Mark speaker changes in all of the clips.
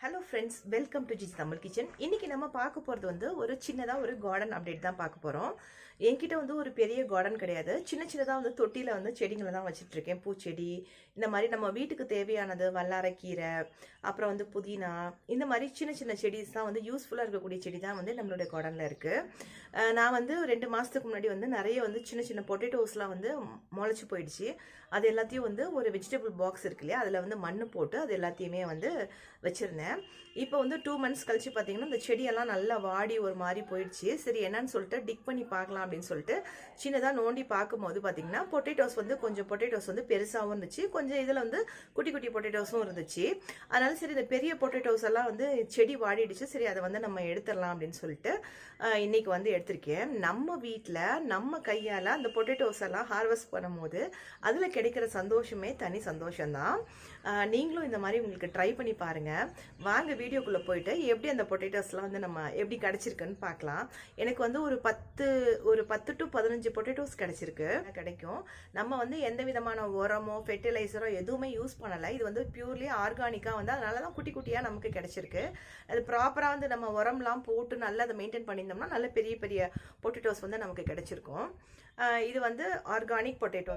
Speaker 1: Hello friends, welcome to GG Tamil kitchen. இன்னைக்கு நம்ம பார்க்க போகிறது வந்து ஒரு சின்னதாக ஒரு கார்டன் அப்டேட் தான் பார்க்க போகிறோம். என்கிட்ட வந்து ஒரு பெரிய கார்டன் கிடையாது. சின்ன சின்னதாக வந்து தொட்டியில் வந்து செடிங்களை தான் வச்சுட்டு இருக்கேன். பூச்செடி, இந்த மாதிரி நம்ம வீட்டுக்கு தேவையானது, வல்லாரைக்கீரை, அப்புறம் வந்து புதினா, இந்த மாதிரி சின்ன சின்ன செடிஸ் தான் வந்து யூஸ்ஃபுல்லாக இருக்கக்கூடிய செடி தான் வந்து நம்மளுடைய கார்டனில் இருக்குது. நான் வந்து 2 மாதத்துக்கு முன்னாடி வந்து நிறைய வந்து சின்ன சின்ன பொட்டேட்டோஸ்லாம் வந்து முளைச்சி போயிடுச்சு. அது எல்லாத்தையும் வந்து ஒரு வெஜிடபிள் பாக்ஸ் இருக்கு இல்லையா, அதில் வந்து மண் போட்டு அது எல்லாத்தையுமே வந்து வச்சுருந்தேன். இப்போ வந்து 2 மந்த்ஸ் கழிச்சு பார்த்தீங்கன்னா இந்த செடியெல்லாம் நல்லா வாடி ஒரு மாதிரி போயிடுச்சு. சரி என்னன்னு சொல்லிட்டு டிக் பண்ணி பார்க்கலாம் அப்படின்னு சொல்லிட்டு சின்னதாக நோண்டி பார்க்கும்போது பார்த்தீங்கன்னா பொட்டேட்டோஸ் வந்து கொஞ்சம் பொட்டேட்டோஸ் வந்து பெருசாகவும் இருந்துச்சு, கொஞ்சம் இதில் வந்து குட்டி குட்டி பொட்டேட்டோஸும் இருந்துச்சு. அதனால சரி இந்த பெரிய பொட்டேட்டோஸ் எல்லாம் வந்து செடி வாடிடுச்சு, சரி அதை வந்து நம்ம எடுத்துடலாம் அப்படின்னு சொல்லிட்டு இன்னைக்கு வந்து எடுத்திருக்கேன். நம்ம வீட்டில் நம்ம கையால் அந்த பொட்டேட்டோஸ் எல்லாம் ஹார்வெஸ்ட் பண்ணும்போது அதில் கிடைக்கிற சந்தோஷமே தனி சந்தோஷம்தான். நீங்களும் இந்த மாதிரி உங்களுக்கு ட்ரை பண்ணி பாருங்கள். வாங்க வீடியோக்குள்ளே போயிட்டு எப்படி அந்த பொட்டேட்டோஸ்லாம் வந்து நம்ம எப்படி கிடச்சிருக்குன்னு பார்க்கலாம். எனக்கு வந்து ஒரு 10 to 15 பொட்டேட்டோஸ் கிடைக்கும். நம்ம வந்து எந்த விதமான உரமோ ஃபெர்டிலைசரோ எதுவுமே யூஸ் பண்ணலை. இது வந்து பியூர்லி ஆர்கானிக்காக வந்து அதனால தான் குட்டி குட்டியாக நமக்கு கிடச்சிருக்கு. அது ப்ராப்பராக வந்து நம்ம உரம்லாம் போட்டு நல்லா அதை மெயின்டைன் பண்ணியிருந்தோம்னா நல்ல பெரிய பெரிய பொட்டேட்டோஸ் வந்து நமக்கு கிடச்சிருக்கும். இது வந்து ஆர்கானிக் பொட்டேட்டோ.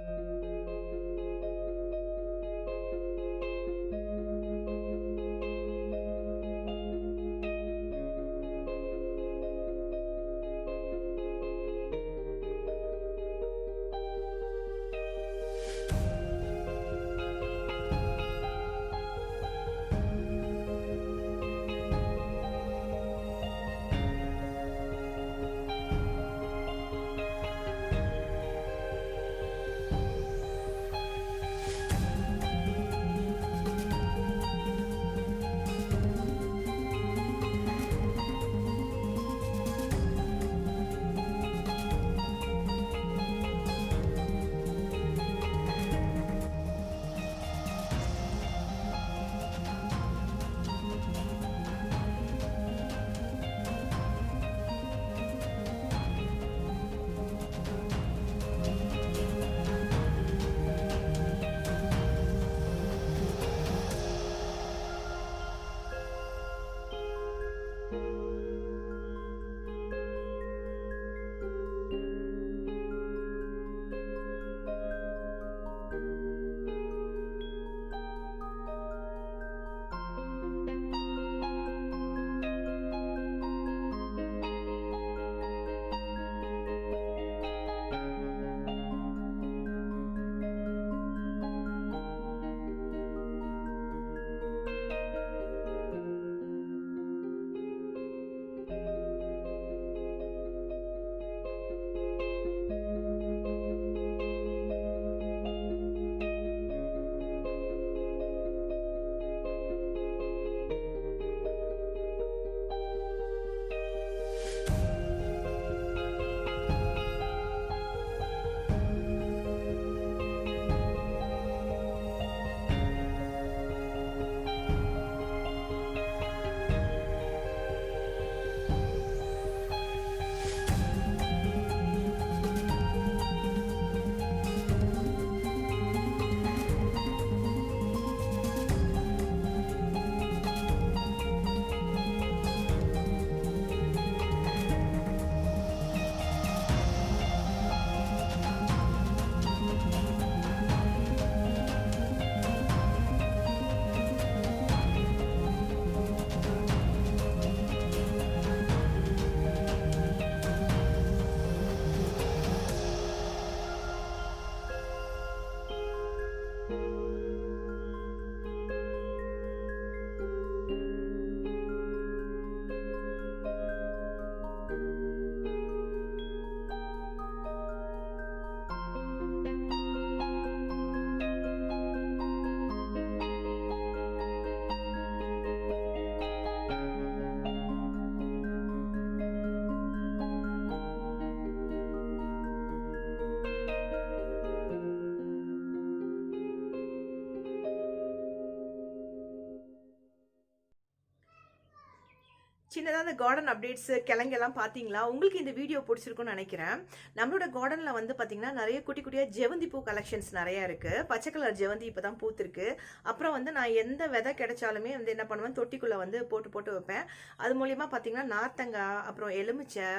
Speaker 1: சின்னதாக அந்த கார்டன் அப்டேட்ஸ் கிழங்கெல்லாம் பார்த்தீங்களா? உங்களுக்கு இந்த வீடியோ பிடிச்சிருக்கும்னு நினைக்கிறேன். நம்மளோட கார்டனில் வந்து பார்த்தீங்கன்னா நிறைய குட்டி குட்டியாக ஜெவந்தி பூ கலெக்ஷன்ஸ் நிறையா இருக்குது. பச்சை கலர் ஜெவந்தி இப்போ தான் பூத்திருக்கு. அப்புறம் வந்து நான் எந்த விதை கிடைச்சாலுமே வந்து என்ன பண்ணுவேன், தொட்டிக்குள்ளே வந்து போட்டு போட்டு வைப்பேன். அது மூலியமாக பார்த்தீங்கன்னா நார்த்தங்காய், அப்புறம் எலுமிச்சை,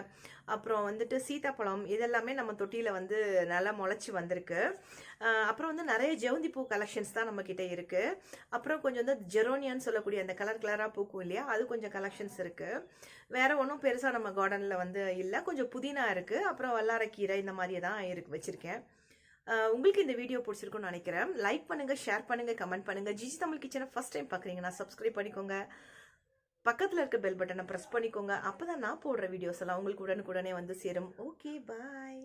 Speaker 1: அப்புறம் வந்துட்டு சீத்தாப்பழம் இதெல்லாமே நம்ம தொட்டியில் வந்து நல்லா முளைச்சி வந்திருக்கு. அப்புறம் வந்து நிறைய ஜெவந்தி பூ கலெக்ஷன்ஸ் தான் நம்ம கிட்ட இருக்கு. அப்புறம் கொஞ்சம் வந்து ஜெரோனியான்னு சொல்லக்கூடிய அந்த கலர் கலராக பூக்கும் இல்லையா, அது கொஞ்சம் கலெக்ஷன்ஸ் இருக்கு. வேற ஒன்றும் பெருசாக நம்ம கார்டனில் வந்து இல்லை. கொஞ்சம் புதினா இருக்கு, அப்புறம் வல்லாரக்கீரை இந்த மாதிரி தான் இருக்கு வச்சிருக்கேன். உங்களுக்கு இந்த வீடியோ பிடிச்சிருக்கும்னு நினைக்கிறேன். லைக் பண்ணுங்க, ஷேர் பண்ணுங்க, கமெண்ட் பண்ணுங்க. ஜிஜி தமிழ் கிச்சனை ஃபர்ஸ்ட் டைம் பார்க்குறீங்கன்னா சப்ஸ்கிரைப் பண்ணிக்கோங்க. பக்கத்தில் இருக்க பெல் பட்டனை ப்ரெஸ் பண்ணிக்கோங்க. அப்பதான் நான் போடுற வீடியோஸ் எல்லாம் உங்களுக்கு உடனுக்குடனே வந்து சேரும். ஓகே, பாய்.